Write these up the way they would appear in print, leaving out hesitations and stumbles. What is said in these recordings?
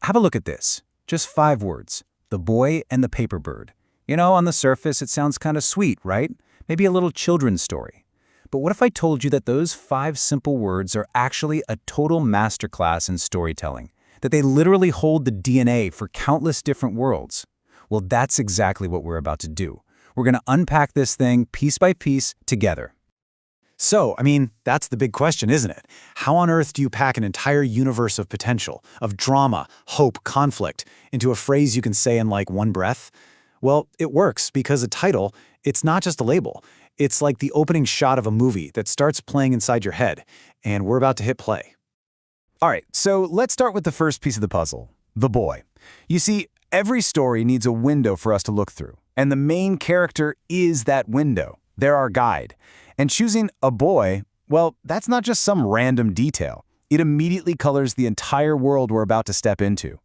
Have a look at this. Just 5 words. The boy and the paper bird. On the surface, it sounds kind of sweet, right? Maybe a little children's story. But what if I told you that those 5 simple words are actually a total masterclass in storytelling? That they literally hold the DNA for countless different worlds? Well, that's exactly what we're about to do. We're going to unpack this thing piece by piece together. So, that's the big question, isn't it? How on earth do you pack an entire universe of potential, of drama, hope, conflict, into a phrase you can say in like one breath? Well, it works because a title, it's not just a label. It's like the opening shot of a movie that starts playing inside your head, and we're about to hit play. All right, so let's start with the first piece of the puzzle, the boy. You see, every story needs a window for us to look through, and the main character is that window. They're our guide. And choosing a boy, well, that's not just some random detail. It immediately colors the entire world we're about to step into.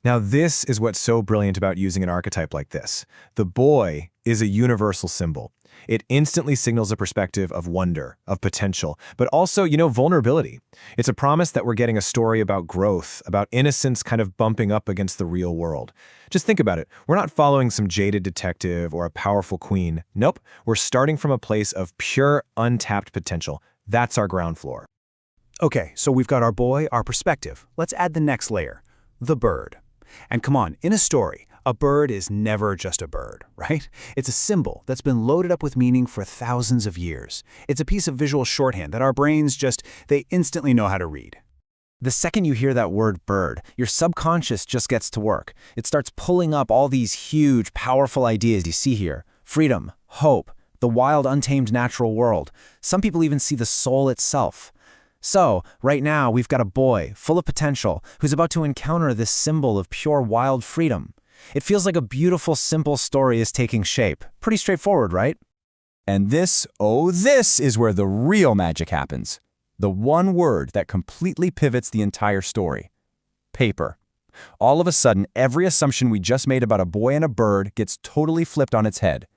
Now, this is what's so brilliant about using an archetype like this. The boy is a universal symbol. It instantly signals a perspective of wonder, of potential, but also, vulnerability. It's a promise that we're getting a story about growth, about innocence kind of bumping up against the real world. Just think about it. We're not following some jaded detective or a powerful queen. Nope. We're starting from a place of pure, untapped potential. That's our ground floor. Okay, so we've got our boy, our perspective. Let's add the next layer, the bird. And come on, in a story, a bird is never just a bird, right? It's a symbol that's been loaded up with meaning for thousands of years. It's a piece of visual shorthand that our brains they instantly know how to read. The second you hear that word bird, your subconscious just gets to work. It starts pulling up all these huge, powerful ideas you see here. Freedom, hope, the wild, untamed natural world. Some people even see the soul itself. So, right now, we've got a boy, full of potential, who's about to encounter this symbol of pure wild freedom. It feels like a beautiful, simple story is taking shape. Pretty straightforward, right? And this is where the real magic happens. The one word that completely pivots the entire story. Paper. All of a sudden, every assumption we just made about a boy and a bird gets totally flipped on its head.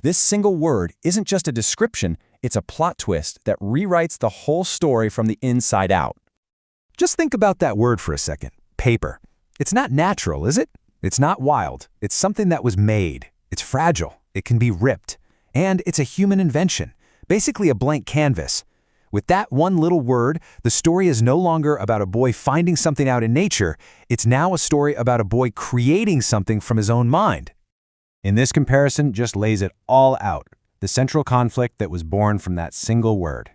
This single word isn't just a description, it's a plot twist that rewrites the whole story from the inside out. Just think about that word for a second, paper. It's not natural, is it? It's not wild. It's something that was made. It's fragile. It can be ripped. And it's a human invention, basically a blank canvas. With that one little word, the story is no longer about a boy finding something out in nature. It's now a story about a boy creating something from his own mind. In this comparison just lays it all out, the central conflict that was born from that single word.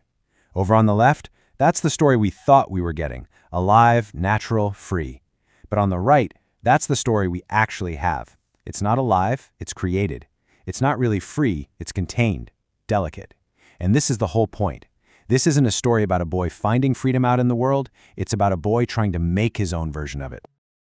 Over on the left, that's the story we thought we were getting, alive, natural, free. But on the right, that's the story we actually have. It's not alive, it's created. It's not really free, it's contained, delicate. And this is the whole point. This isn't a story about a boy finding freedom out in the world, it's about a boy trying to make his own version of it.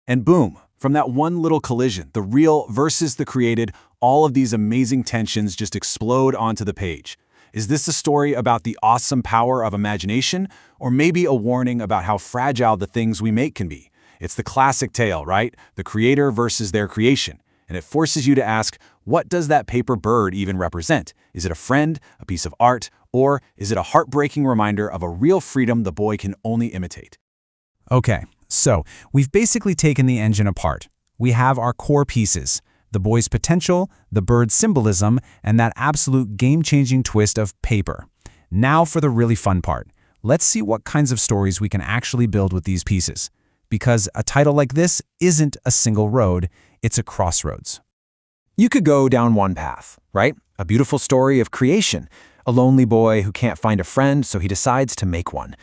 And boom, from that one little collision, the real versus the created, all of these amazing tensions just explode onto the page. Is this a story about the awesome power of imagination, or maybe a warning about how fragile the things we make can be? It's the classic tale, right? The creator versus their creation. And it forces you to ask, what does that paper bird even represent? Is it a friend, a piece of art, or is it a heartbreaking reminder of a real freedom the boy can only imitate? Okay, so we've basically taken the engine apart. We have our core pieces, the boy's potential, the bird's symbolism, and that absolute game-changing twist of paper. Now for the really fun part. Let's see what kinds of stories we can actually build with these pieces. Because a title like this isn't a single road, it's a crossroads. You could go down one path, right? A beautiful story of creation, a lonely boy who can't find a friend, so he decides to make one.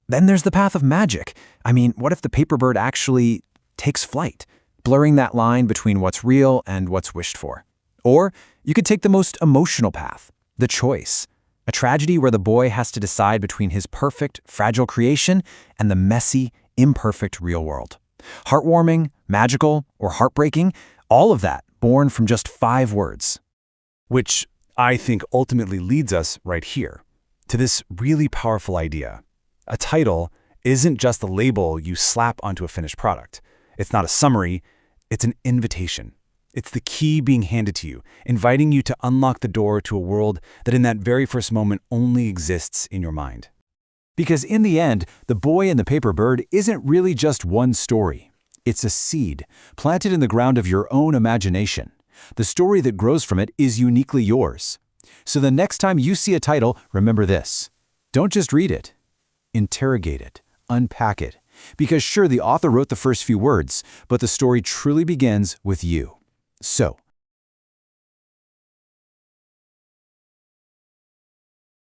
Then there's the path of magic. What if the paper bird actually takes flight, blurring that line between what's real and what's wished for? Or you could take the most emotional path, the choice. A tragedy where the boy has to decide between his perfect, fragile creation and the messy, imperfect real world. Heartwarming, magical, or heartbreaking, all of that born from just 5 words. Which I think ultimately leads us right here, to this really powerful idea. A title isn't just a label you slap onto a finished product. It's not a summary, it's an invitation. It's the key being handed to you, inviting you to unlock the door to a world that in that very first moment only exists in your mind. Because in the end, The Boy and the Paper Bird isn't really just one story. It's a seed, planted in the ground of your own imagination. The story that grows from it is uniquely yours. So the next time you see a title, remember this. Don't just read it. Interrogate it. Unpack it. Because sure, the author wrote the first few words, but the story truly begins with you. So,